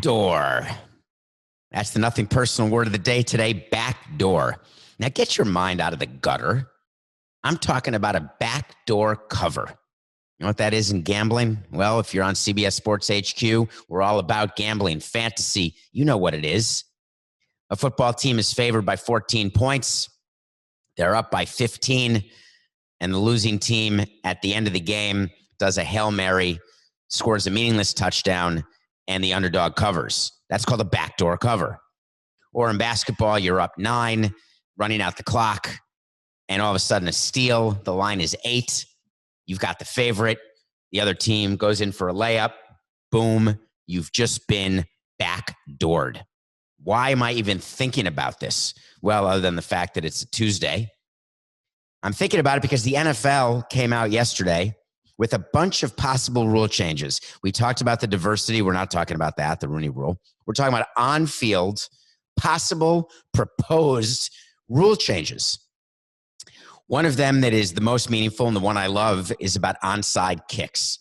backdoor. That's the nothing personal word of the day today, backdoor. Now get your mind out of the gutter. I'm talking about a backdoor cover. You know what that is in gambling? Well, if you're on CBS Sports HQ, we're all about gambling, fantasy. You know what it is. A football team is favored by 14 points. They're up by 15, and the losing team at the end of the game does a Hail Mary, scores a meaningless touchdown, and the underdog covers. That's called a backdoor cover. Or in basketball, you're up 9, running out the clock, and all of a sudden a steal. The line is 8. You've got the favorite. The other team goes in for a layup. Boom. You've just been backdoored. Why am I even thinking about this? Well, other than the fact that it's a Tuesday, I'm thinking about it because the NFL came out yesterday with a bunch of possible rule changes. We talked about the diversity. We're not talking about that, the Rooney Rule. We're talking about on-field, possible, proposed rule changes. One of them that is the most meaningful and the one I love is about onside kicks.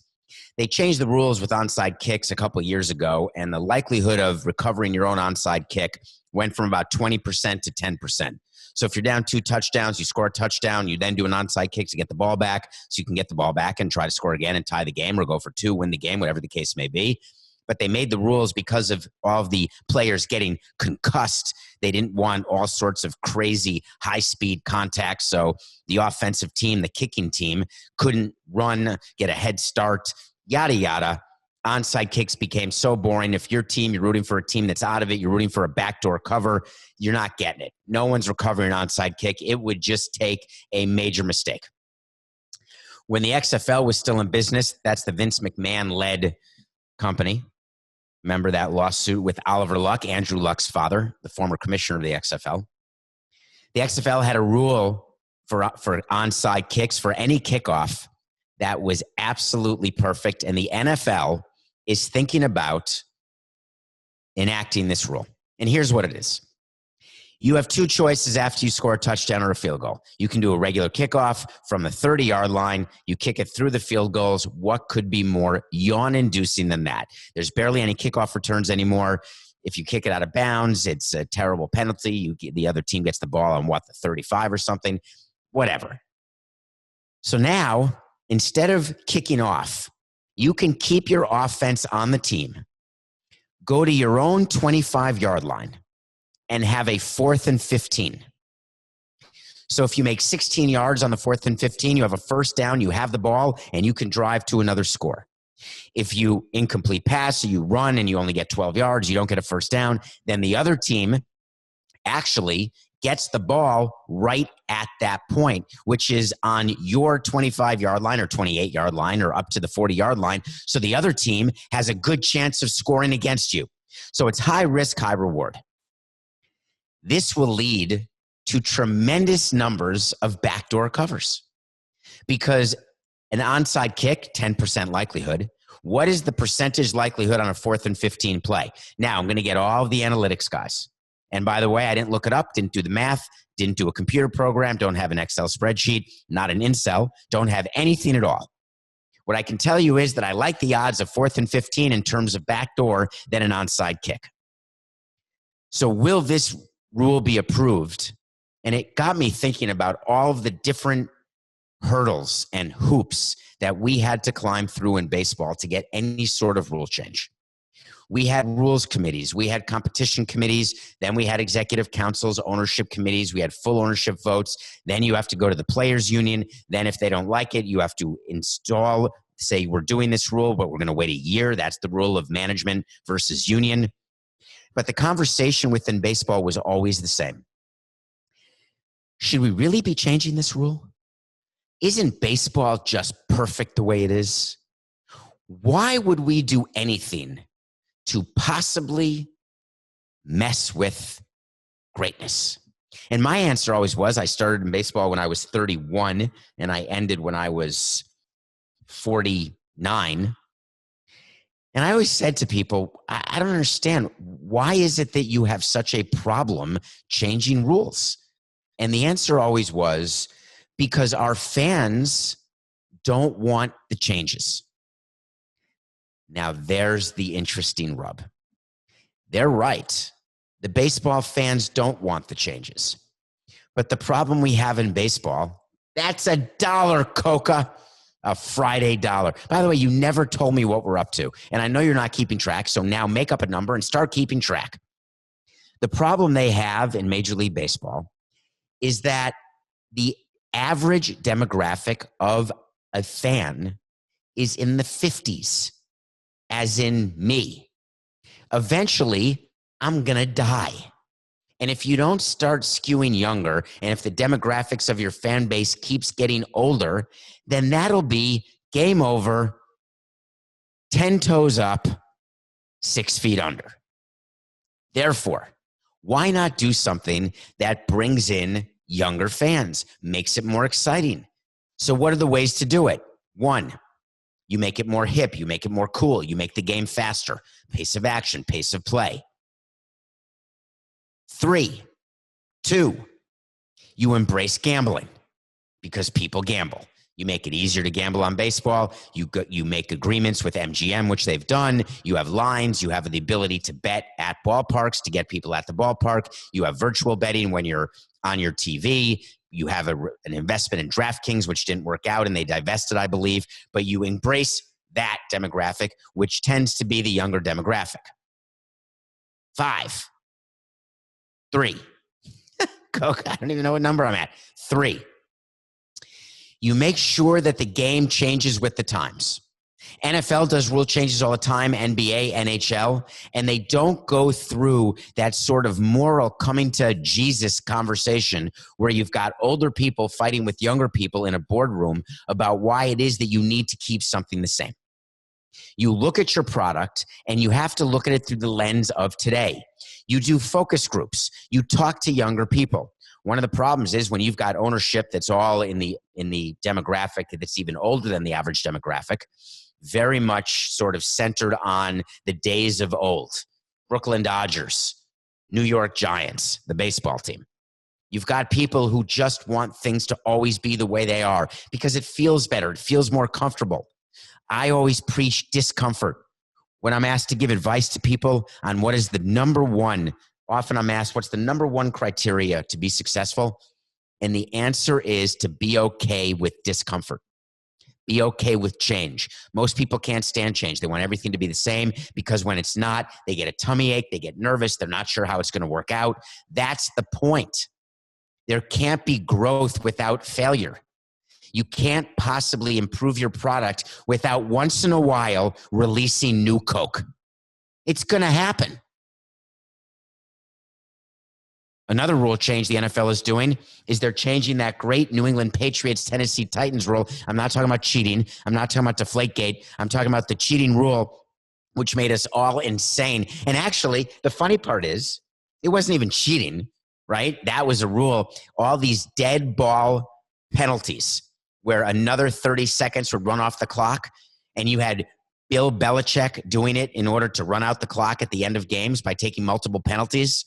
They changed the rules with onside kicks a couple of years ago, and the likelihood of recovering your own onside kick went from about 20% to 10%. So if you're down 2 touchdowns, you score a touchdown, you then do an onside kick to get the ball back, so you can get the ball back and try to score again and tie the game or go for 2, win the game, whatever the case may be. But they made the rules because of all of the players getting concussed. They didn't want all sorts of crazy high-speed contact, so the offensive team, the kicking team, couldn't run, get a head start, yada, yada. Onside kicks became so boring. If your team, you're rooting for a team that's out of it, you're rooting for a backdoor cover, you're not getting it. No one's recovering an onside kick. It would just take a major mistake. When the XFL was still in business, that's the Vince McMahon-led company. Remember that lawsuit with Oliver Luck, Andrew Luck's father, the former commissioner of the XFL. The XFL had a rule for onside kicks for any kickoff that was absolutely perfect, and the NFL is thinking about enacting this rule. And here's what it is. You have 2 choices after you score a touchdown or a field goal. You can do a regular kickoff from the 30-yard line. You kick it through the field goals. What could be more yawn-inducing than that? There's barely any kickoff returns anymore. If you kick it out of bounds, it's a terrible penalty. The other team gets the ball on, the 35 or something? Whatever. So now, instead of kicking off, you can keep your offense on the team, go to your own 25-yard line, and have a 4th and 15. So if you make 16 yards on the 4th and 15, you have a first down, you have the ball, and you can drive to another score. If you incomplete pass, so you run and you only get 12 yards, you don't get a first down, then the other team actually gets the ball right at that point, which is on your 25-yard line or 28-yard line or up to the 40-yard line. So the other team has a good chance of scoring against you. So it's high risk, high reward. This will lead to tremendous numbers of backdoor covers because an onside kick, 10% likelihood. What is the percentage likelihood on a 4th and 15 play? Now, I'm going to get all of the analytics guys. And by the way, I didn't look it up, didn't do the math, didn't do a computer program, don't have an Excel spreadsheet, not an incel, don't have anything at all. What I can tell you is that I like the odds of 4th and 15 in terms of backdoor than an onside kick. So will this rule be approved? And it got me thinking about all of the different hurdles and hoops that we had to climb through in baseball to get any sort of rule change. We had rules committees, we had competition committees, then we had executive councils, ownership committees, we had full ownership votes, then you have to go to the players union, then if they don't like it, you have to say we're doing this rule, but we're going to wait a year. That's the rule of management versus union. But the conversation within baseball was always the same. Should we really be changing this rule? Isn't baseball just perfect the way it is? Why would we do anything to possibly mess with greatness? And my answer always was, I started in baseball when I was 31 and I ended when I was 49. And I always said to people, I don't understand. Why is it that you have such a problem changing rules? And the answer always was, because our fans don't want the changes. Now, there's the interesting rub. They're right. The baseball fans don't want the changes. But the problem we have in baseball, that's $1, Coca, a Friday dollar. By the way, you never told me what we're up to. And I know you're not keeping track, so now make up a number and start keeping track. The problem they have in Major League Baseball is that the average demographic of a fan is in the 50s, as in me. Eventually, I'm going to die. And if you don't start skewing younger, and if the demographics of your fan base keeps getting older, then that'll be game over, 10 toes up, 6 feet under. Therefore, why not do something that brings in younger fans, makes it more exciting? So what are the ways to do it? 1, you make it more hip, you make it more cool, you make the game faster, pace of action, pace of play. 3, 2, you embrace gambling because people gamble. You make it easier to gamble on baseball. You make agreements with MGM, which they've done. You have lines. You have the ability to bet at ballparks to get people at the ballpark. You have virtual betting when you're on your TV. You have an investment in DraftKings, which didn't work out, and they divested, I believe. But you embrace that demographic, which tends to be the younger demographic. 5, 3. Coke, I don't even know what number I'm at. 3. You make sure that the game changes with the times. NFL does rule changes all the time, NBA, NHL, and they don't go through that sort of moral coming to Jesus conversation where you've got older people fighting with younger people in a boardroom about why it is that you need to keep something the same. You look at your product and you have to look at it through the lens of today. You do focus groups. You talk to younger people. One of the problems is when you've got ownership that's all in the demographic that's even older than the average demographic, very much sort of centered on the days of old. Brooklyn Dodgers, New York Giants, the baseball team. You've got people who just want things to always be the way they are because it feels better. It feels more comfortable. I always preach discomfort. When I'm asked to give advice to people on what is the number one, often I'm asked, what's the number one criteria to be successful? And the answer is to be okay with discomfort. Be okay with change. Most people can't stand change. They want everything to be the same because when it's not, they get a tummy ache, they get nervous, they're not sure how it's going to work out. That's the point. There can't be growth without failure. You can't possibly improve your product without once in a while releasing new Coke. It's going to happen. Another rule change the NFL is doing is they're changing that great New England Patriots, Tennessee Titans rule. I'm not talking about cheating. I'm not talking about Deflategate. I'm talking about the cheating rule, which made us all insane. And actually, the funny part is it wasn't even cheating, right? That was a rule. All these dead ball penalties where another 30 seconds would run off the clock, and you had Bill Belichick doing it in order to run out the clock at the end of games by taking multiple penalties.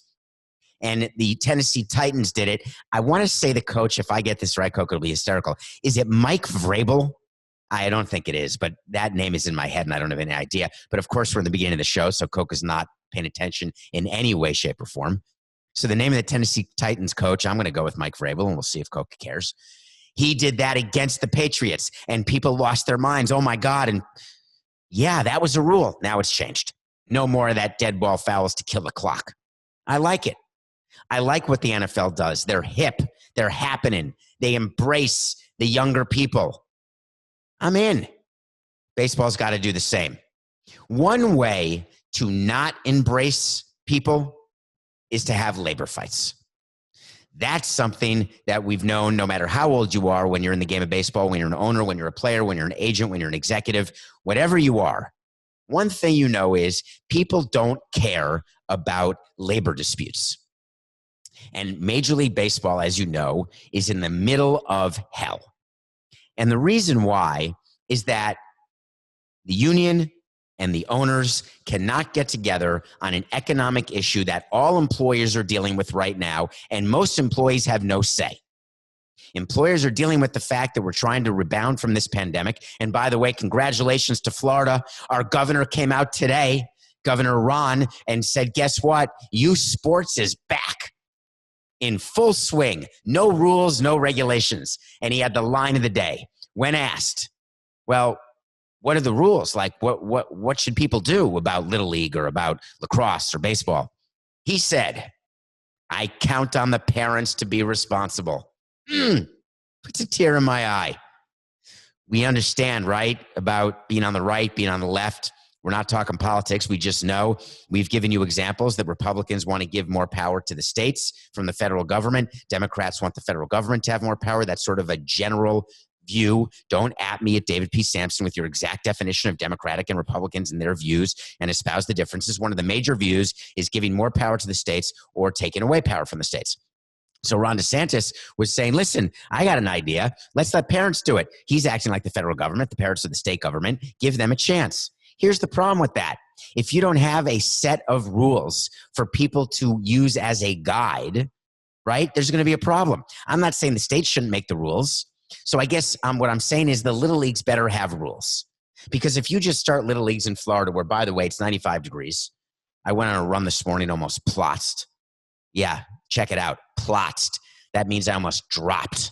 And the Tennessee Titans did it. I want to say the coach, if I get this right, Coke, it'll be hysterical. Is it Mike Vrabel? I don't think it is, but that name is in my head and I don't have any idea. But of course, we're in the beginning of the show, so Coke is not paying attention in any way, shape, or form. So the name of the Tennessee Titans coach, I'm going to go with Mike Vrabel, and we'll see if Coke cares. He did that against the Patriots, and people lost their minds. Oh, my God. And yeah, that was a rule. Now it's changed. No more of that dead ball fouls to kill the clock. I like it. I like what the NFL does. They're hip. They're happening. They embrace the younger people. I'm in. Baseball's got to do the same. One way to not embrace people is to have labor fights. That's something that we've known no matter how old you are when you're in the game of baseball, when you're an owner, when you're a player, when you're an agent, when you're an executive, whatever you are. One thing you know is people don't care about labor disputes. And Major League Baseball, as you know, is in the middle of hell. And the reason why is that the union and the owners cannot get together on an economic issue that all employers are dealing with right now, and most employees have no say. Employers are dealing with the fact that we're trying to rebound from this pandemic. And by the way, congratulations to Florida. Our governor came out today Governor Ron and said, guess what? Youth sports is back in full swing. No rules, no regulations. And he had the line of the day. When asked, well, what are the rules? Like, what should people do about Little League or about lacrosse or baseball? He said, I count on the parents to be responsible. Puts a tear in my eye. We understand, right, about being on the right, being on the left. We're not talking politics. We just know we've given you examples that Republicans want to give more power to the states from the federal government. Democrats want the federal government to have more power. That's sort of a general view. Don't at me at David P. Samson with your exact definition of Democratic and Republicans and their views and espouse the differences. One of the major views is giving more power to the states or taking away power from the states. So Ron DeSantis was saying, listen, I got an idea. Let's let parents do it. He's acting like the federal government, the parents of the state government. Give them a chance. Here's the problem with that. If you don't have a set of rules for people to use as a guide, right, there's going to be a problem. I'm not saying the state shouldn't make the rules. So I guess what I'm saying is the Little Leagues better have rules. Because if you just start Little Leagues in Florida, where, by the way, it's 95 degrees. I went on a run this morning, almost plotzed. Yeah, check it out. Plotzed. That means I almost dropped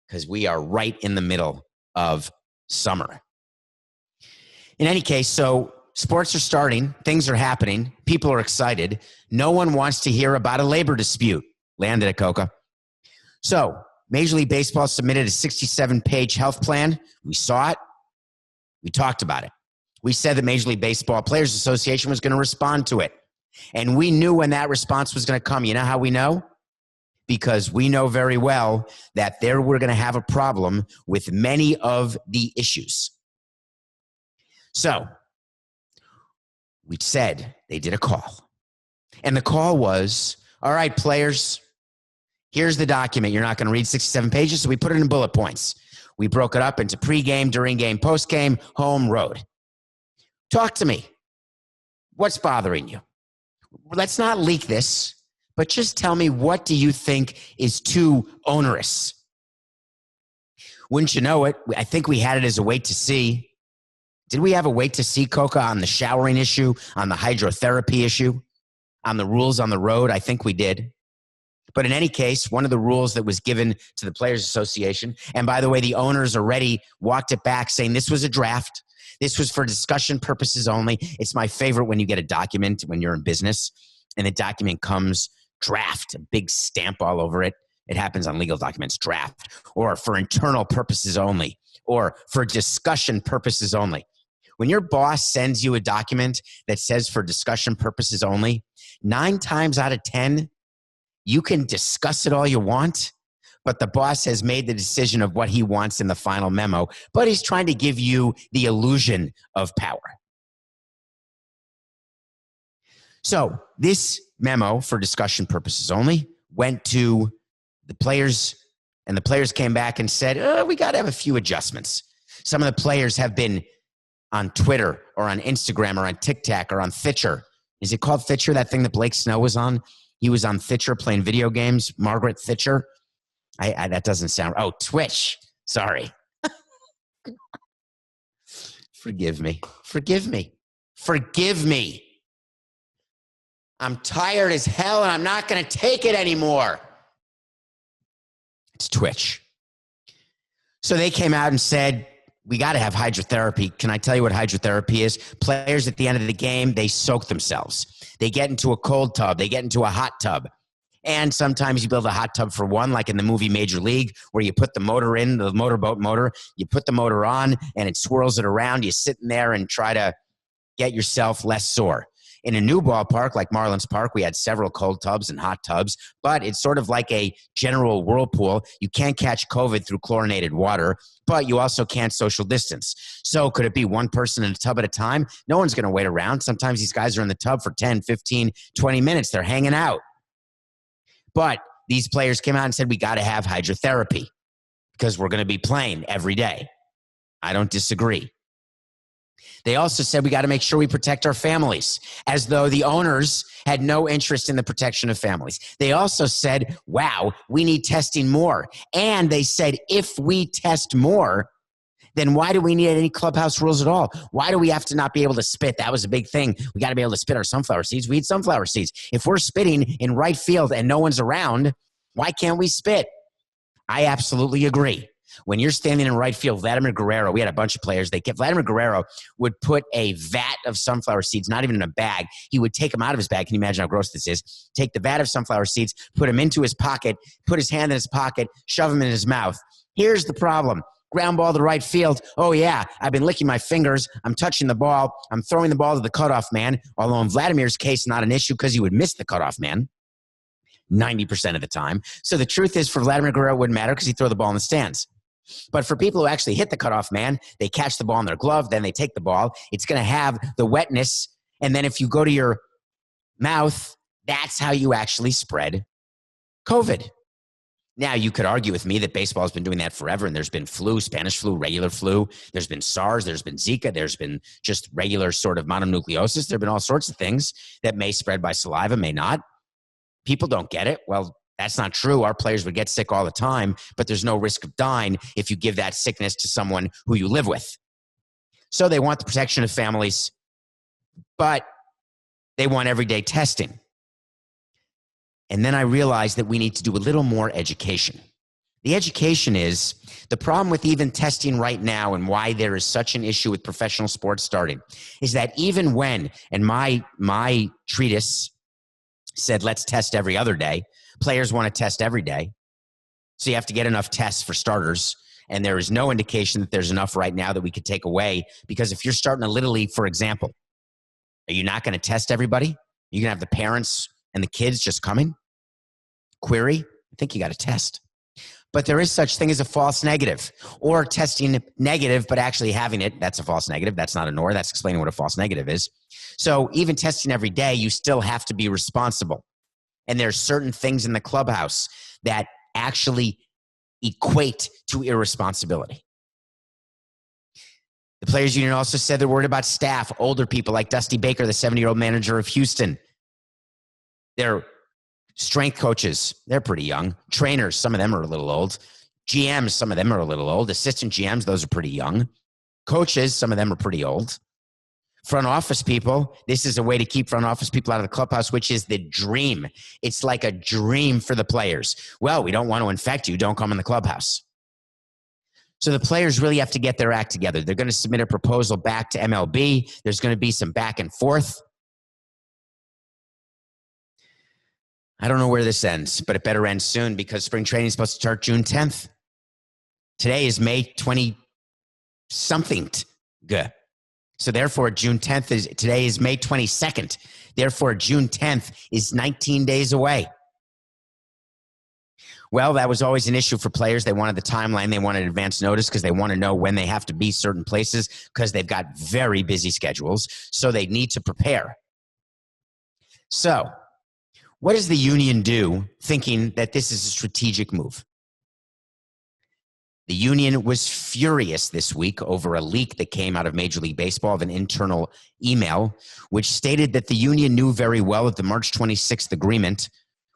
because we are right in the middle of summer. In any case, so sports are starting. Things are happening. People are excited. No one wants to hear about a labor dispute. Landed it, Coca. So Major League Baseball submitted a 67-page health plan. We saw it. We talked about it. We said the Major League Baseball Players Association was going to respond to it. And we knew when that response was going to come. You know how we know? Because we know very well that we're going to have a problem with many of the issues. So we said they did a call. And the call was, all right, players, here's the document. You're not going to read 67 pages, so we put it in bullet points. We broke it up into pregame, during game, postgame, home, road. Talk to me. What's bothering you? Let's not leak this, but just tell me, what do you think is too onerous? Wouldn't you know it? I think we had it as a wait to see. Did we have a wait to see, Coca, on the showering issue, on the hydrotherapy issue, on the rules on the road? I think we did. But in any case, one of the rules that was given to the Players Association, and by the way, the owners already walked it back saying this was a draft. This was for discussion purposes only. It's my favorite when you get a document when you're in business and the document comes draft, a big stamp all over it. It happens on legal documents, draft, or for internal purposes only, or for discussion purposes only. When your boss sends you a document that says for discussion purposes only, 9 times out of 10, you can discuss it all you want, but the boss has made the decision of what he wants in the final memo, but he's trying to give you the illusion of power. So this memo for discussion purposes only went to the players, and the players came back and said, we got to have a few adjustments. Some of the players have been on Twitter or on Instagram or on TikTok or on Thitcher. Is it called Thitcher, that thing that Blake Snow was on? He was on Thitcher playing video games. Margaret Thitcher. That doesn't sound... Oh, Twitch. Sorry. Forgive me. Forgive me. Forgive me. I'm tired as hell and I'm not going to take it anymore. It's Twitch. So they came out and said, we got to have hydrotherapy. Can I tell you what hydrotherapy is? Players at the end of the game, they soak themselves. They get into a cold tub. They get into a hot tub. And sometimes you build a hot tub for one, like in the movie Major League, where you put the motor in, the motorboat motor. You put the motor on and it swirls it around. You sit in there and try to get yourself less sore. In a new ballpark like Marlins Park, we had several cold tubs and hot tubs, but it's sort of like a general whirlpool. You can't catch COVID through chlorinated water, but you also can't social distance. So could it be one person in a tub at a time? No one's going to wait around. Sometimes these guys are in the tub for 10, 15, 20 minutes. They're hanging out. But these players came out and said, we got to have hydrotherapy because we're going to be playing every day. I don't disagree. They also said we got to make sure we protect our families, as though the owners had no interest in the protection of families. They also said, wow, we need testing more. And they said, if we test more, then why do we need any clubhouse rules at all? Why do we have to not be able to spit? That was a big thing. We got to be able to spit our sunflower seeds. We eat sunflower seeds. If we're spitting in right field and no one's around, why can't we spit? I absolutely agree. When you're standing in right field, Vladimir Guerrero, we had a bunch of players. Vladimir Guerrero would put a vat of sunflower seeds, not even in a bag. He would take them out of his bag. Can you imagine how gross this is? Take the vat of sunflower seeds, put them into his pocket, put his hand in his pocket, shove them in his mouth. Here's the problem. Ground ball to right field. Oh, yeah, I've been licking my fingers. I'm touching the ball. I'm throwing the ball to the cutoff man, although in Vladimir's case, not an issue because he would miss the cutoff man 90% of the time. So the truth is for Vladimir Guerrero, it wouldn't matter because he'd throw the ball in the stands. But for people who actually hit the cutoff man, they catch the ball in their glove, then they take the ball. It's going to have the wetness. And then if you go to your mouth, that's how you actually spread COVID. Now, you could argue with me that baseball has been doing that forever, and there's been flu, Spanish flu, regular flu. There's been SARS. There's been Zika. There's been just regular sort of mononucleosis. There have been all sorts of things that may spread by saliva, may not. People don't get it. Well, that's not true. Our players would get sick all the time, but there's no risk of dying if you give that sickness to someone who you live with. So they want the protection of families, but they want everyday testing. And then I realized that we need to do a little more education. The education is the problem with even testing right now and why there is such an issue with professional sports starting is that even when, and my treatise said, let's test every other day. Players want to test every day. So you have to get enough tests for starters. And there is no indication that there's enough right now that we could take away. Because if you're starting a Little League, for example, are you not going to test everybody? You're going to have the parents and the kids just coming? Query? I think you got to test. But there is such thing as a false negative, or testing negative, but actually having it. That's a false negative. That's not a NOR. That's explaining what a false negative is. So even testing every day, you still have to be responsible. And there's certain things in the clubhouse that actually equate to irresponsibility. The Players Union also said they're worried about staff, older people like Dusty Baker, the 70-year-old manager of Houston. They're strength coaches, they're pretty young. Trainers, some of them are a little old. GMs, some of them are a little old. Assistant GMs, those are pretty young. Coaches, some of them are pretty old. Front office people, this is a way to keep front office people out of the clubhouse, which is the dream. It's like a dream for the players. Well, we don't want to infect you. Don't come in the clubhouse. So the players really have to get their act together. They're going to submit a proposal back to MLB. There's going to be some back and forth. I don't know where this ends, but it better end soon because spring training is supposed to start June 10th. Today is May 20-something. So therefore, June 10th today is May 22nd. Therefore, June 10th is 19 days away. Well, that was always an issue for players. They wanted the timeline. They wanted advance notice because they want to know when they have to be certain places because they've got very busy schedules. So they need to prepare. So what does the union do thinking that this is a strategic move? The union was furious this week over a leak that came out of Major League Baseball of an internal email, which stated that the union knew very well that the March 26th agreement,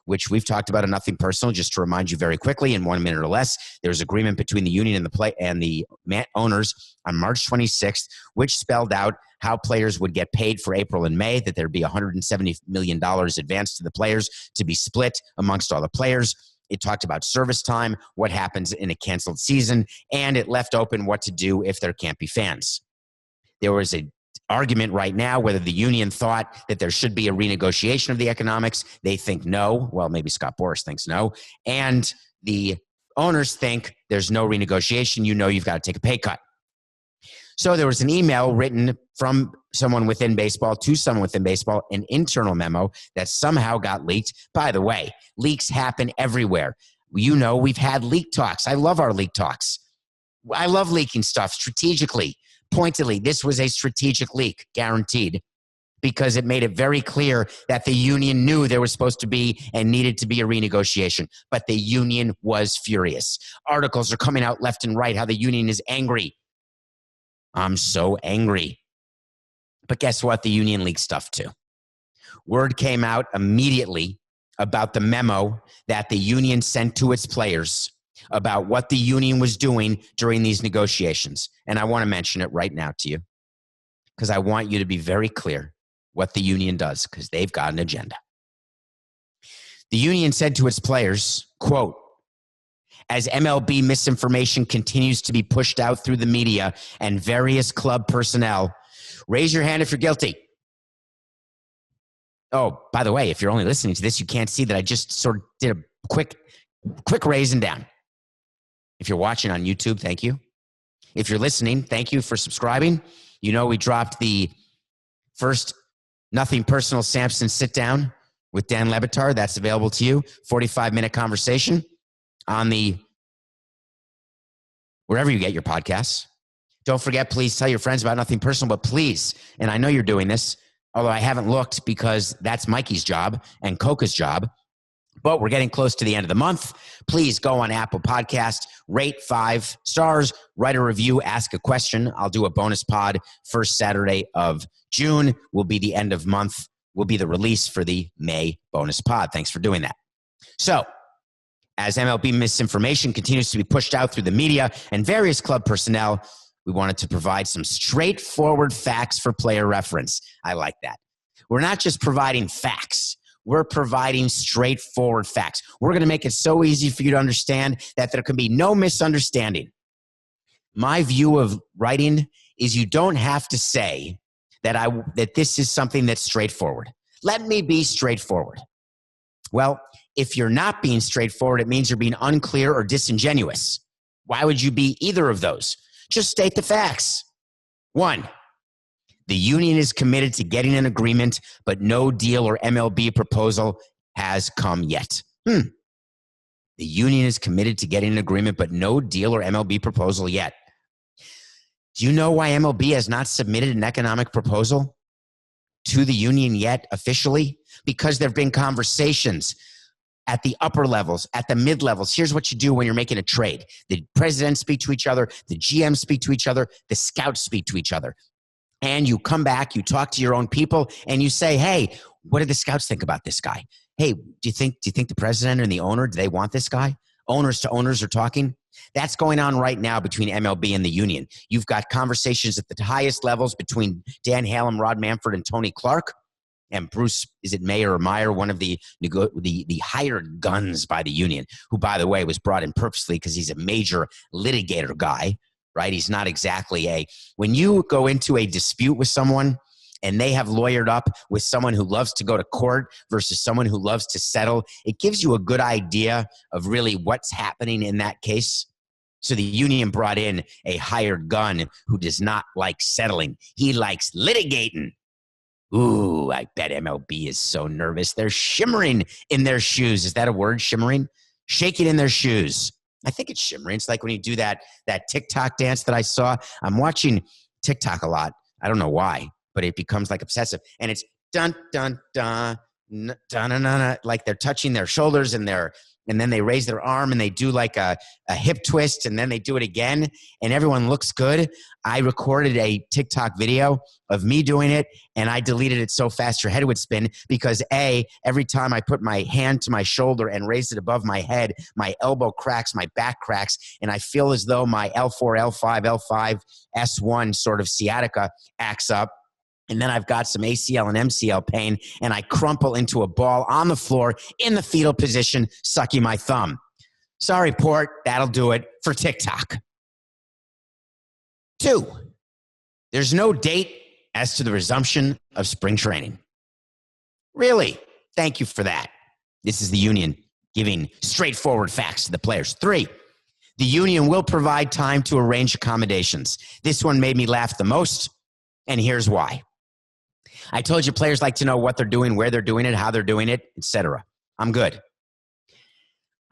which we've talked about in Nothing Personal, just to remind you very quickly in 1 minute or less, there was agreement between the union and the owners on March 26th, which spelled out how players would get paid for April and May, that there'd be $170 million advanced to the players to be split amongst all the players. It talked about service time, what happens in a canceled season, and it left open what to do if there can't be fans. There was an argument right now whether the union thought that there should be a renegotiation of the economics. They think no. Well, maybe Scott Boras thinks no. And the owners think there's no renegotiation. You know you've got to take a pay cut. So there was an email written from someone within baseball to someone within baseball, an internal memo that somehow got leaked. By the way, leaks happen everywhere. You know, we've had leak talks. I love our leak talks. I love leaking stuff strategically, pointedly. This was a strategic leak, guaranteed, because it made it very clear that the union knew there was supposed to be and needed to be a renegotiation. But the union was furious. Articles are coming out left and right how the union is angry. I'm so angry. But guess what? The union leaked stuff too. Word came out immediately about the memo that the union sent to its players about what the union was doing during these negotiations. And I want to mention it right now to you because I want you to be very clear what the union does because they've got an agenda. The union said to its players, quote, as MLB misinformation continues to be pushed out through the media and various club personnel, raise your hand if you're guilty. Oh, by the way, if you're only listening to this, you can't see that I just sort of did a quick raising down. If you're watching on YouTube, thank you. If you're listening, thank you for subscribing. You know, we dropped the first Nothing Personal Samson sit down with Dan Le Batard. That's available to you. 45-minute conversation on the wherever you get your podcasts. Don't forget, please tell your friends about Nothing Personal, but please, and I know you're doing this, although I haven't looked because that's Mikey's job and Coca's job, but we're getting close to the end of the month. Please go on Apple Podcast, rate 5 stars, write a review, ask a question. I'll do a bonus pod first Saturday of June. Will be the end of month, will be the release for the May bonus pod. Thanks for doing that. So, as MLB misinformation continues to be pushed out through the media and various club personnel, we wanted to provide some straightforward facts for player reference. I like that. We're not just providing facts. We're providing straightforward facts. We're going to make it so easy for you to understand that there can be no misunderstanding. My view of writing is you don't have to say that this is something that's straightforward. Let me be straightforward. Well, if you're not being straightforward, it means you're being unclear or disingenuous. Why would you be either of those? Just state the facts. 1, the union is committed to getting an agreement, but no deal or MLB proposal has come yet. The union is committed to getting an agreement, but no deal or MLB proposal yet. Do you know why MLB has not submitted an economic proposal to the union yet officially? Because there have been conversations at the upper levels, at the mid levels. Here's what you do when you're making a trade. The presidents speak to each other, the GMs speak to each other, the scouts speak to each other. And you come back, you talk to your own people, and you say, hey, what did the scouts think about this guy? Hey, do you think the president and the owner, do they want this guy? Owners to owners are talking. That's going on right now between MLB and the union. You've got conversations at the highest levels between Dan Halem, Rod Manfred, and Tony Clark. And Bruce, is it Mayer or Meyer, one of the hired guns by the union, who, by the way, was brought in purposely because he's a major litigator guy, right? He's not exactly when you go into a dispute with someone and they have lawyered up with someone who loves to go to court versus someone who loves to settle, it gives you a good idea of really what's happening in that case. So the union brought in a hired gun who does not like settling. He likes litigating. Ooh, I bet MLB is so nervous. They're shimmering in their shoes. Is that a word, shimmering? Shaking in their shoes. I think it's shimmering. It's like when you do that TikTok dance that I saw. I'm watching TikTok a lot. I don't know why, but it becomes like obsessive. And it's dun, dun, dun, dun, dun, dun, dun, like they're touching their shoulders and then they raise their arm and they do like a hip twist and then they do it again and everyone looks good. I recorded a TikTok video of me doing it and I deleted it so fast your head would spin because every time I put my hand to my shoulder and raise it above my head, my elbow cracks, my back cracks, and I feel as though my L4, L5, S1 sort of sciatica acts up. And then I've got some ACL and MCL pain, and I crumple into a ball on the floor in the fetal position, sucking my thumb. Sorry, Port, that'll do it for TikTok. 2, there's no date as to the resumption of spring training. Really? Thank you for that. This is the union giving straightforward facts to the players. 3, the union will provide time to arrange accommodations. This one made me laugh the most, and here's why. I told you players like to know what they're doing, where they're doing it, how they're doing it, etc. I'm good.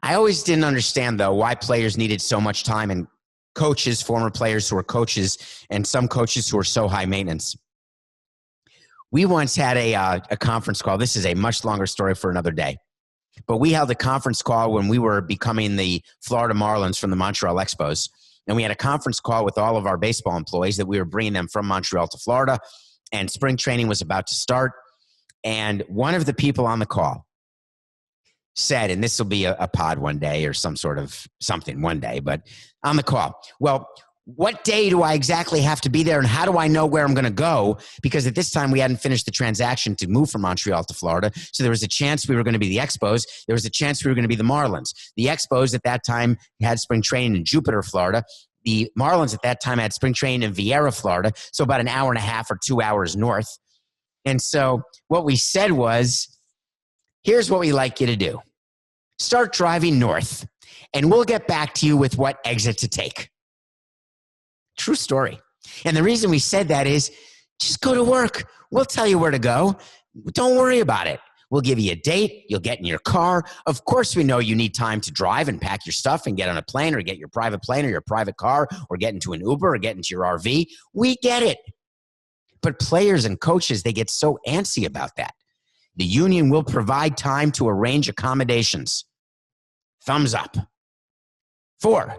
I always didn't understand, though, why players needed so much time and coaches, former players who are coaches, and some coaches who are so high maintenance. We once had a conference call. This is a much longer story for another day. But we held a conference call when we were becoming the Florida Marlins from the Montreal Expos. And we had a conference call with all of our baseball employees that we were bringing them from Montreal to Florida. And spring training was about to start. And one of the people on the call said, and this will be a pod one day or some sort of something one day, but on the call, well, what day do I exactly have to be there, and how do I know where I'm going to go? Because at this time, we hadn't finished the transaction to move from Montreal to Florida. So there was a chance we were going to be the Expos. There was a chance we were going to be the Marlins. The Expos at that time had spring training in Jupiter, Florida. The Marlins at that time had spring training in Vieira, Florida, so about an hour and a half or 2 hours north. And so what we said was, here's what we like you to do. Start driving north, and we'll get back to you with what exit to take. True story. And the reason we said that is just go to work. We'll tell you where to go. Don't worry about it. We'll give you a date. You'll get in your car. Of course, we know you need time to drive and pack your stuff and get on a plane or get your private plane or your private car or get into an Uber or get into your RV. We get it. But players and coaches, they get so antsy about that. The union will provide time to arrange accommodations. Thumbs up. 4,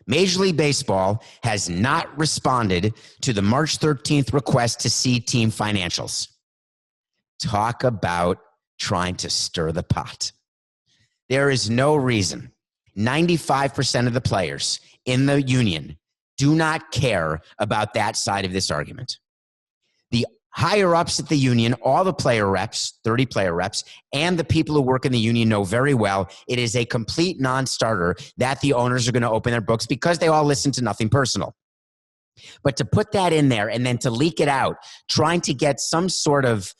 Major League Baseball has not responded to the March 13th request to see team financials. Talk about trying to stir the pot. There is no reason 95% of the players in the union do not care about that side of this argument. The higher ups at the union, all the player reps, 30 player reps, and the people who work in the union know very well it is a complete non-starter that the owners are going to open their books because they all listen to Nothing Personal. But to put that in there and then to leak it out, trying to get some sort of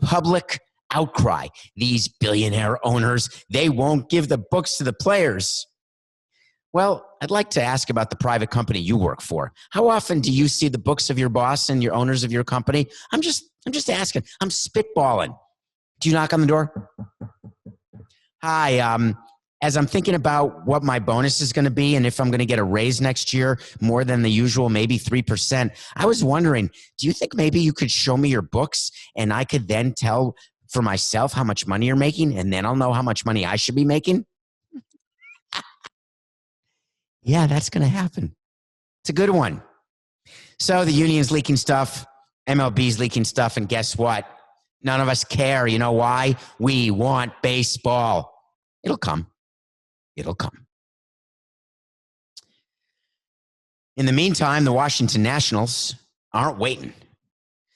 public outcry, these billionaire owners, they won't give the books to the players. Well, I'd like to ask about the private company you work for. How often do you see the books of your boss and your owners of your company? I'm just asking. I'm spitballing. Do you knock on the door? Hi, as I'm thinking about what my bonus is going to be and if I'm going to get a raise next year more than the usual, maybe 3%, I was wondering, do you think maybe you could show me your books and I could then tell for myself how much money you're making and then I'll know how much money I should be making? Yeah, that's going to happen. It's a good one. So the union's leaking stuff, MLB's leaking stuff, and guess what? None of us care. You know why? We want baseball. It'll come. It'll come. In the meantime, the Washington Nationals aren't waiting.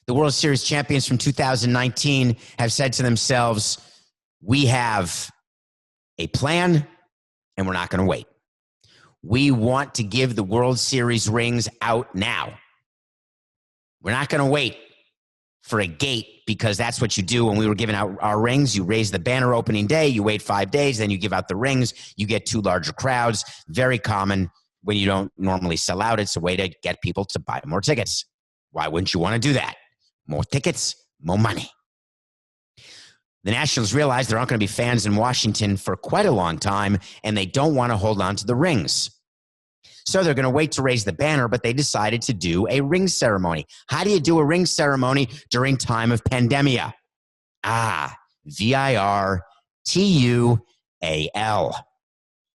The World Series champions from 2019 have said to themselves, we have a plan, and we're not going to wait. We want to give the World Series rings out now. We're not going to wait for a gate because that's what you do when we were giving out our rings. You raise the banner opening day, you wait 5 days, then you give out the rings. You get 2 larger crowds. Very common when you don't normally sell out. It's a way to get people to buy more tickets. Why wouldn't you want to do that? More tickets, more money. The Nationals realize there aren't going to be fans in Washington for quite a long time, and they don't want to hold on to the rings. So they're going to wait to raise the banner, but they decided to do a ring ceremony. How do you do a ring ceremony during time of pandemia? VIRTUAL.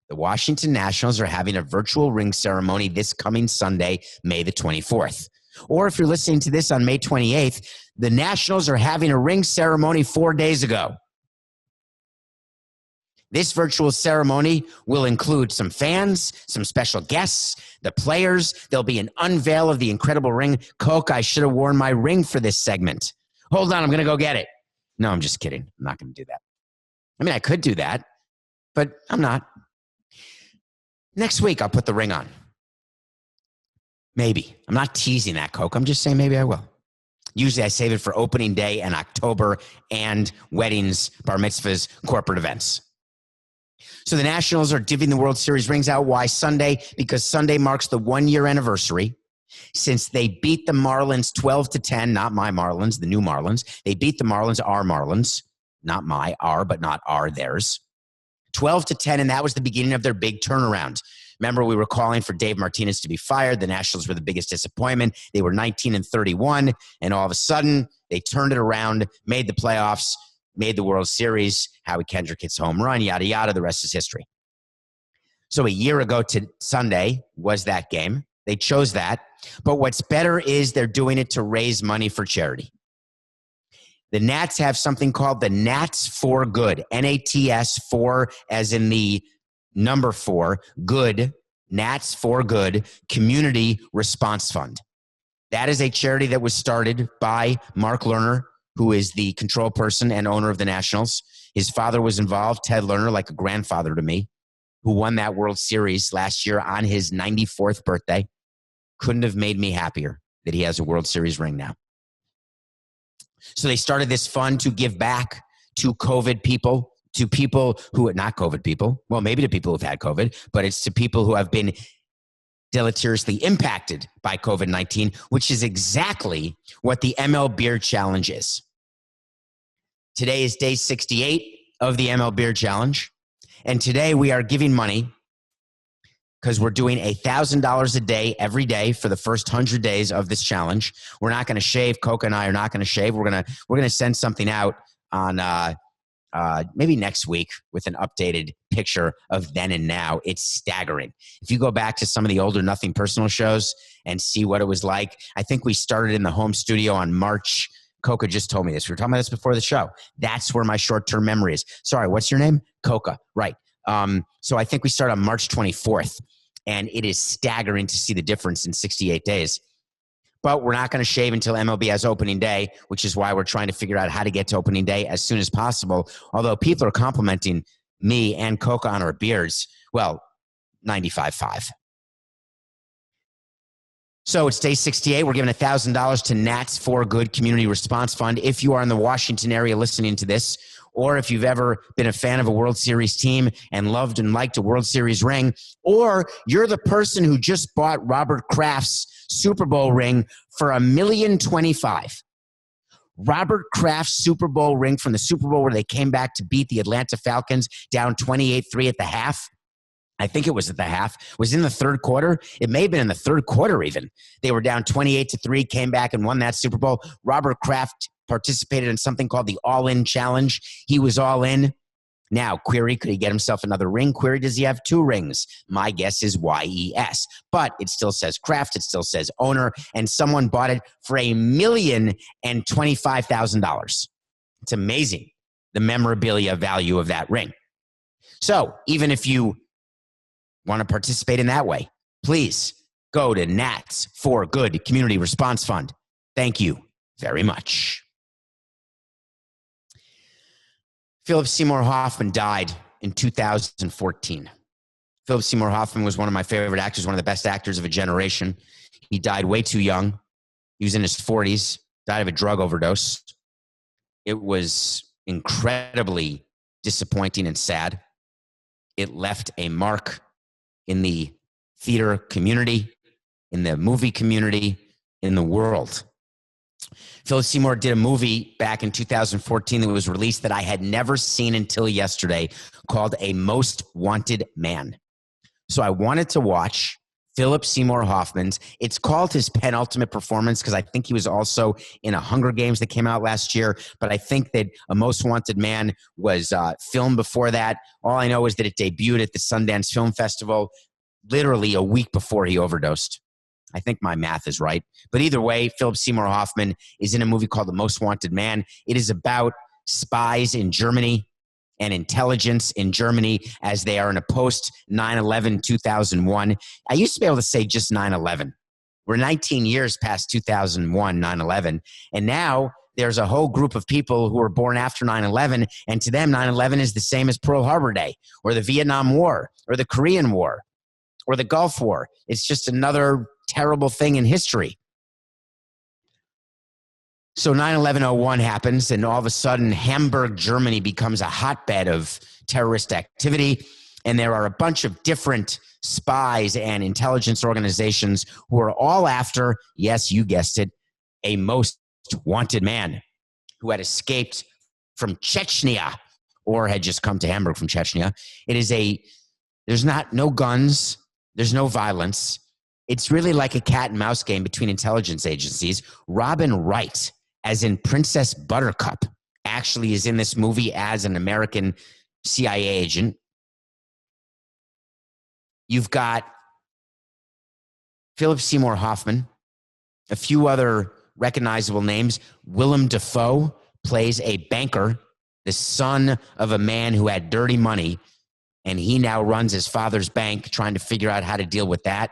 The Washington Nationals are having a virtual ring ceremony this coming Sunday, May the 24th. Or if you're listening to this on May 28th, the Nationals are having a ring ceremony 4 days ago. This virtual ceremony will include some fans, some special guests, the players. There'll be an unveil of the incredible ring. Coke, I should have worn my ring for this segment. Hold on, I'm going to go get it. No, I'm just kidding. I'm not going to do that. I mean, I could do that, but I'm not. Next week, I'll put the ring on. Maybe. I'm not teasing that, Coke. I'm just saying maybe I will. Usually I save it for opening day in October and weddings, bar mitzvahs, corporate events. So the Nationals are divvying the World Series rings out. Why Sunday? Because Sunday marks the 1-year anniversary since they beat the Marlins 12-10, not my Marlins, the new Marlins. They beat the Marlins, our Marlins, not my, our, but not our, theirs. 12-10, and that was the beginning of their big turnaround. Remember, we were calling for Dave Martinez to be fired. The Nationals were the biggest disappointment. They were 19-31, and all of a sudden, they turned it around, made the playoffs, made the World Series. Howie Kendrick hits home run, yada, yada. The rest is history. So a year ago to Sunday was that game. They chose that. But what's better is they're doing it to raise money for charity. The Nats have something called the Nats4Good, Nats 4 as in the number 4, good, Nats4Good Community Response Fund. That is a charity that was started by Mark Lerner, who is the control person and owner of the Nationals. His father was involved, Ted Lerner, like a grandfather to me, who won that World Series last year on his 94th birthday. Couldn't have made me happier that he has a World Series ring now. So they started this fund to give back to COVID people, to people who are not COVID people. Well, maybe to people who've had COVID, but it's to people who have been deleteriously impacted by COVID-19, which is exactly what the MLBeard Challenge is. Today is day 68 of the MLBeard Challenge. And today we are giving money because we're doing $1,000 a day every day for the first 100 days of this challenge. We're not going to shave. Coca and I are not going to shave. We're going to send something out on maybe next week with an updated picture of then and now. It's staggering. If you go back to some of the older Nothing Personal shows and see what it was like, I think we started in the home studio on March. Coca just told me this. We were talking about this before the show. That's where my short-term memory is. Sorry, what's your name? Coca, right. So I think we start on March 24th, and it is staggering to see the difference in 68 days. But we're not going to shave until MLB has opening day, which is why we're trying to figure out how to get to opening day as soon as possible. Although people are complimenting me and Coca on our beards, well, 95.5. So it's day 68. We're giving $1,000 to Nats4Good Community Response Fund. If you are in the Washington area listening to this, or if you've ever been a fan of a World Series team and loved and liked a World Series ring, or you're the person who just bought Robert Kraft's Super Bowl ring for $1,025,000. Robert Kraft's Super Bowl ring from the Super Bowl where they came back to beat the Atlanta Falcons down 28-3 at the half. I think it was at the half. Was in the third quarter. It may have been in the third quarter even. They were down 28-3, came back and won that Super Bowl. Robert Kraft participated in something called the All-In Challenge. He was all in. Now, query, could he get himself another ring? Query, does he have 2 rings? My guess is YES. But it still says Kraft. It still says owner. And someone bought it for $1,025,000. It's amazing, the memorabilia value of that ring. So even if you want to participate in that way, please go to Nats4Good Community Response Fund. Thank you very much. Philip Seymour Hoffman died in 2014. Philip Seymour Hoffman was one of my favorite actors, one of the best actors of a generation. He died way too young. He was in his 40s, died of a drug overdose. It was incredibly disappointing and sad. It left a mark in the theater community, in the movie community, in the world. Philip Seymour did a movie back in 2014 that was released that I had never seen until yesterday called A Most Wanted Man. So I wanted to watch Philip Seymour Hoffman's. It's called his penultimate performance because I think he was also in a Hunger Games that came out last year. But I think that A Most Wanted Man was filmed before that. All I know is that it debuted at the Sundance Film Festival literally a week before he overdosed. I think my math is right. But either way, Philip Seymour Hoffman is in a movie called The Most Wanted Man. It is about spies in Germany and intelligence in Germany as they are in a post 9/11 2001. I used to be able to say just 9/11. We're 19 years past 2001, 9/11. And now there's a whole group of people who were born after 9/11. And to them, 9/11 is the same as Pearl Harbor Day or the Vietnam War or the Korean War or the Gulf War. It's just another terrible thing in history. So 9/11/01 happens, and all of a sudden, Hamburg, Germany becomes a hotbed of terrorist activity. And there are a bunch of different spies and intelligence organizations who are all after, yes, you guessed it, a most wanted man who had escaped from Chechnya or had just come to Hamburg from Chechnya. There's no guns, there's no violence. It's really like a cat and mouse game between intelligence agencies. Robin Wright, as in Princess Buttercup, actually is in this movie as an American CIA agent. You've got Philip Seymour Hoffman, a few other recognizable names. Willem Dafoe plays a banker, the son of a man who had dirty money, and he now runs his father's bank, trying to figure out how to deal with that.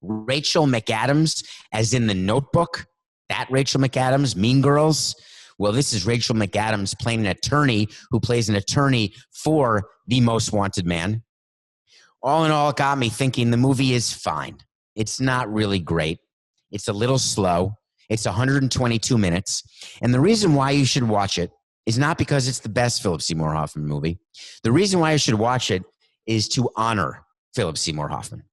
Rachel McAdams, as in The Notebook, that Rachel McAdams, Mean Girls. Well, this is Rachel McAdams playing an attorney who plays an attorney for the most wanted man. All in all, it got me thinking the movie is fine. It's not really great. It's a little slow. It's 122 minutes. And the reason why you should watch it is not because it's the best Philip Seymour Hoffman movie. The reason why you should watch it is to honor Philip Seymour Hoffman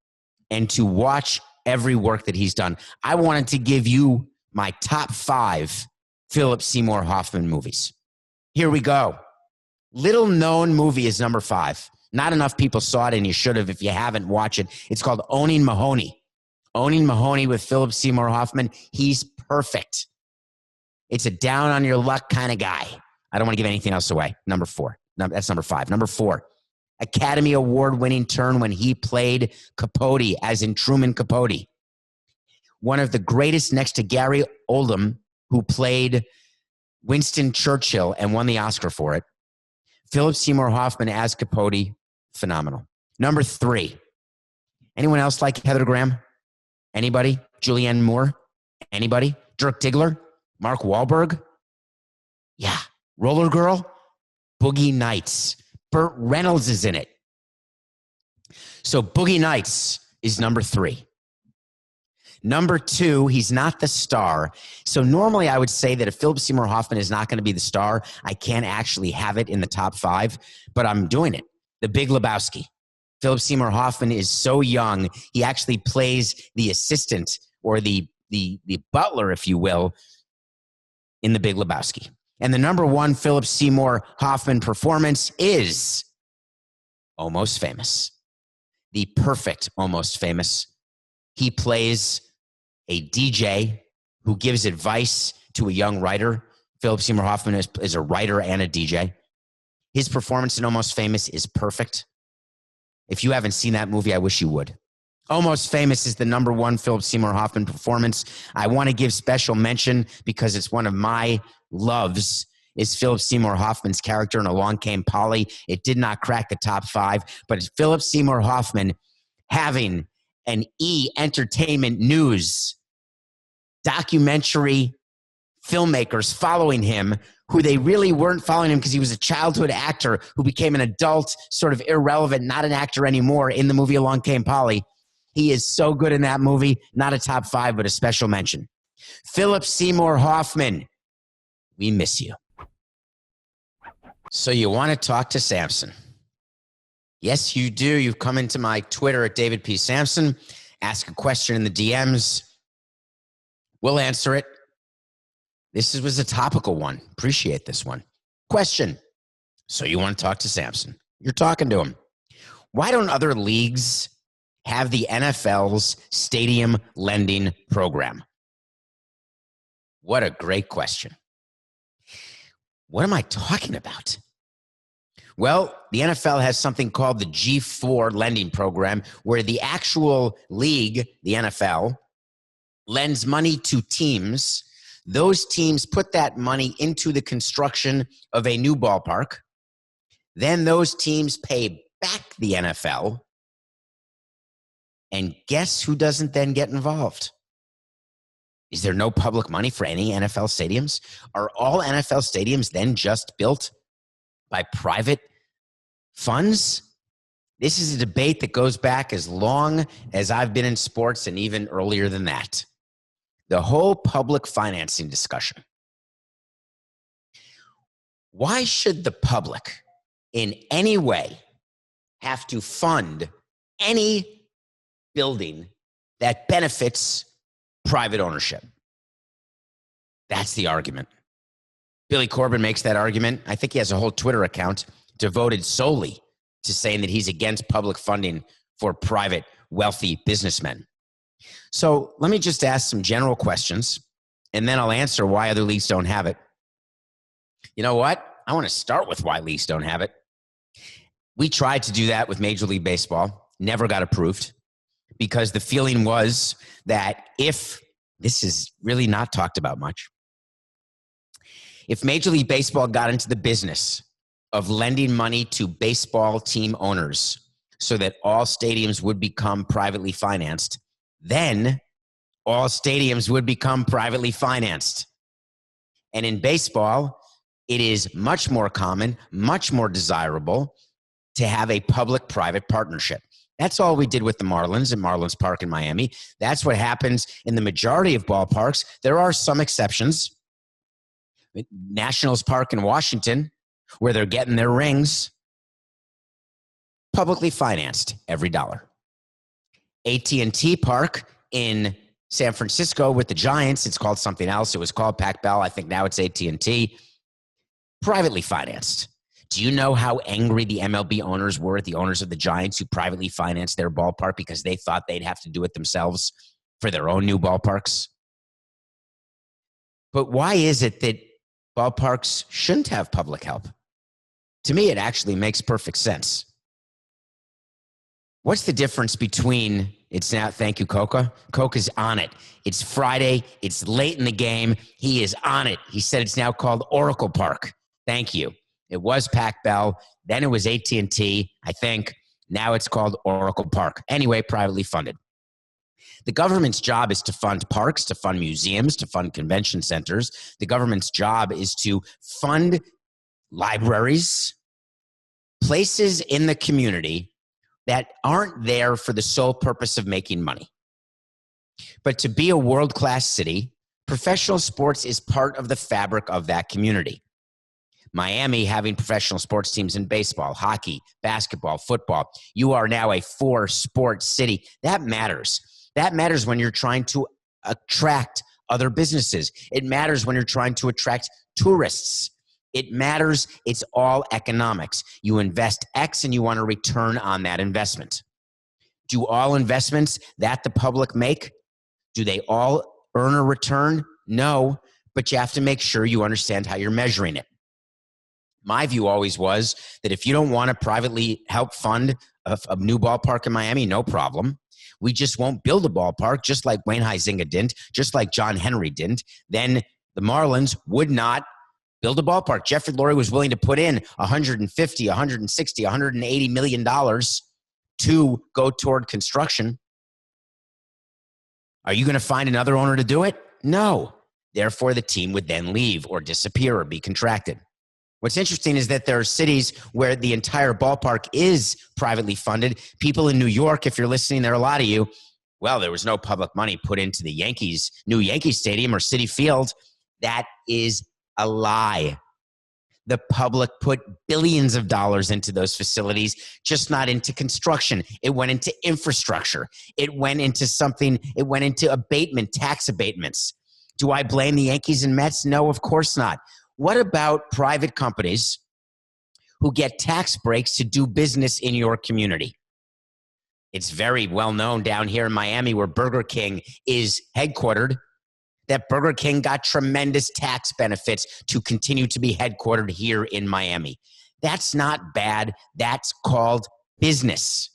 and to watch every work that he's done. I wanted to give you my top 5 Philip Seymour Hoffman movies. Here we go. Little known movie is number 5. Not enough people saw it, and you should have if you haven't watched it. It's called Owning Mahoney. Owning Mahoney with Philip Seymour Hoffman. He's perfect. It's a down on your luck kind of guy. I don't want to give anything else away. Number 4. No, that's number 5. Number 4. Academy Award-winning turn when he played Capote, as in Truman Capote. One of the greatest next to Gary Oldman, who played Winston Churchill and won the Oscar for it. Philip Seymour Hoffman as Capote, phenomenal. Number 3. Anyone else like Heather Graham? Anybody? Julianne Moore? Anybody? Dirk Diggler? Mark Wahlberg? Yeah. Roller Girl? Boogie Nights. Burt Reynolds is in it. So Boogie Nights is number 3. Number 2, he's not the star. So normally I would say that if Philip Seymour Hoffman is not going to be the star, I can't actually have it in the top 5, but I'm doing it. The Big Lebowski. Philip Seymour Hoffman is so young, he actually plays the assistant or the butler, if you will, in The Big Lebowski. And the number 1 Philip Seymour Hoffman performance is Almost Famous. The perfect Almost Famous. He plays a DJ who gives advice to a young writer. Philip Seymour Hoffman is a writer and a DJ. His performance in Almost Famous is perfect. If you haven't seen that movie, I wish you would. Almost Famous is the number 1 Philip Seymour Hoffman performance. I want to give special mention because it's one of my loves is Philip Seymour Hoffman's character in Along Came Polly. It did not crack the top 5, but it's Philip Seymour Hoffman having an E! Entertainment News documentary filmmakers following him, who they really weren't following him because he was a childhood actor who became an adult, sort of irrelevant, not an actor anymore in the movie Along Came Polly. He is so good in that movie. Not a top 5, but a special mention. Philip Seymour Hoffman, we miss you. So you want to talk to Samson? Yes, you do. You've come into my Twitter at David P. Samson. Ask a question in the DMs. We'll answer it. This was a topical one. Appreciate this one. Question. So you want to talk to Samson. You're talking to him. Why don't other leagues have the NFL's stadium lending program? What a great question. What am I talking about? Well, the NFL has something called the G4 lending program, where the actual league, the NFL, lends money to teams. Those teams put that money into the construction of a new ballpark. Then those teams pay back the NFL. And guess who doesn't then get involved? Is there no public money for any NFL stadiums? Are all NFL stadiums then just built by private funds? This is a debate that goes back as long as I've been in sports and even earlier than that. The whole public financing discussion. Why should the public in any way have to fund any building that benefits private ownership? That's the argument. Billy Corbin makes that argument. I think he has a whole Twitter account devoted solely to saying that he's against public funding for private, wealthy businessmen. So let me just ask some general questions, and then I'll answer why other leagues don't have it. You know what? I want to start with why leagues don't have it. We tried to do that with Major League Baseball, never got approved, because the feeling was that if, this is really not talked about much, If Major League Baseball got into the business of lending money to baseball team owners so that all stadiums would become privately financed, then all stadiums would become privately financed. And in baseball, it is much more common, much more desirable to have a public-private partnership. That's all we did with the Marlins at Marlins Park in Miami. That's what happens in the majority of ballparks. There are some exceptions. Nationals Park in Washington, where they're getting their rings, publicly financed every dollar. AT&T Park in San Francisco with the Giants, it's called something else. It was called Pac Bell. I think now it's AT&T. Privately financed. Do you know how angry the MLB owners were at the owners of the Giants who privately financed their ballpark because they thought they'd have to do it themselves for their own new ballparks? But why is it that ballparks shouldn't have public help? To me, it actually makes perfect sense. What's the difference between, it's now, thank you, Coca. Coca's on it. It's Friday. It's late in the game. He is on it. He said it's now called Oracle Park. Thank you. It was Pac Bell. Then it was AT&T, I think. Now it's called Oracle Park. Anyway, privately funded. The government's job is to fund parks, to fund museums, to fund convention centers. The government's job is to fund libraries, places in the community that aren't there for the sole purpose of making money. But to be a world-class city, professional sports is part of the fabric of that community. Miami having professional sports teams in baseball, hockey, basketball, football. You are now a 4-sport city. That matters. That matters when you're trying to attract other businesses. It matters when you're trying to attract tourists. It matters. It's all economics. You invest X and you want a return on that investment. Do all investments that the public make, do they all earn a return? No, but you have to make sure you understand how you're measuring it. My view always was that if you don't want to privately help fund a new ballpark in Miami, no problem. We just won't build a ballpark, just like Wayne Huizenga didn't, just like John Henry didn't. Then the Marlins would not build a ballpark. Jeffrey Lurie was willing to put in $150, $160, $180 million to go toward construction. Are you going to find another owner to do it? No. Therefore, the team would then leave or disappear or be contracted. What's interesting is that there are cities where the entire ballpark is privately funded. People in New York, if you're listening, there are a lot of you, well, there was no public money put into the Yankees, new Yankee Stadium or Citi Field. That is a lie. The public put billions of dollars into those facilities, just not into construction. It went into infrastructure. It went into abatement, tax abatements. Do I blame the Yankees and Mets? No, of course not. What about private companies who get tax breaks to do business in your community? It's very well known down here in Miami where Burger King is headquartered, that Burger King got tremendous tax benefits to continue to be headquartered here in Miami. That's not bad. That's called business.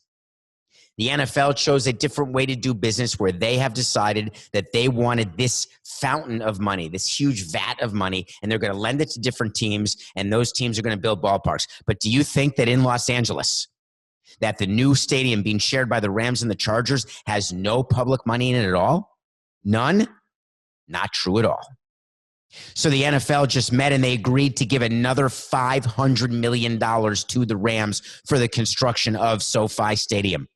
The NFL chose a different way to do business where they have decided that they wanted this fountain of money, this huge vat of money, and they're going to lend it to different teams, and those teams are going to build ballparks. But do you think that in Los Angeles, that the new stadium being shared by the Rams and the Chargers has no public money in it at all? None? Not true at all. So the NFL just met and they agreed to give another $500 million to the Rams for the construction of SoFi Stadium.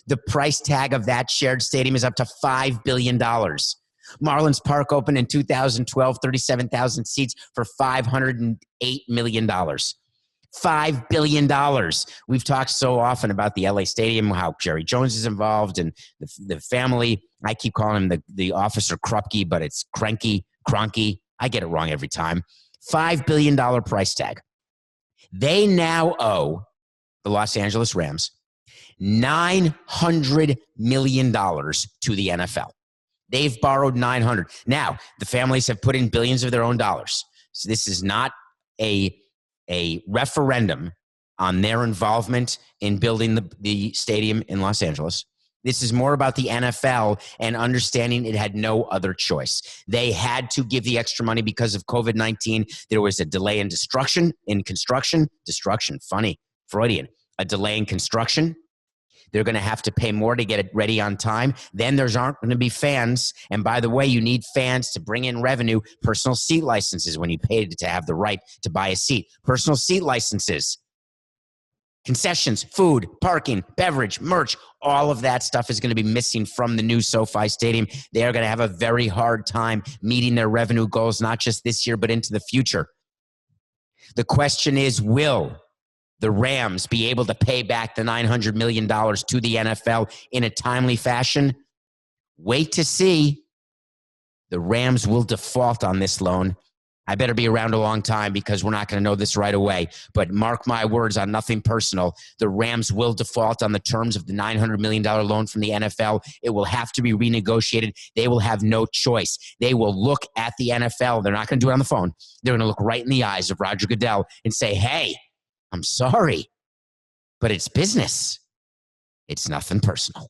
The price tag of that shared stadium is up to $5 billion. Marlins Park opened in 2012, 37,000 seats for $508 million. $5 billion. We've talked so often about the LA Stadium, how Jerry Jones is involved and the family. I keep calling him the Officer Krupke, but it's Kroenke. I get it wrong every time. $5 billion price tag. They now owe the Los Angeles Rams $900 million to the NFL. They've borrowed $900. Now, the families have put in billions of their own dollars. So this is not a referendum on their involvement in building the stadium in Los Angeles. This is more about the NFL and understanding it had no other choice. They had to give the extra money because of COVID-19. There was a delay in construction, funny, Freudian, a delay in construction. They're going to have to pay more to get it ready on time. Then there's aren't going to be fans. And by the way, you need fans to bring in revenue. Personal seat licenses when you pay to have the right to buy a seat. Personal seat licenses. Concessions, food, parking, beverage, merch, all of that stuff is going to be missing from the new SoFi Stadium. They are going to have a very hard time meeting their revenue goals, not just this year, but into the future. The question is, will the Rams be able to pay back the $900 million to the NFL in a timely fashion? Wait to see. The Rams will default on this loan. I better be around a long time because we're not going to know this right away. But mark my words on nothing personal. The Rams will default on the terms of the $900 million loan from the NFL. It will have to be renegotiated. They will have no choice. They will look at the NFL. They're not going to do it on the phone. They're going to look right in the eyes of Roger Goodell and say, hey, I'm sorry, but it's business. It's nothing personal.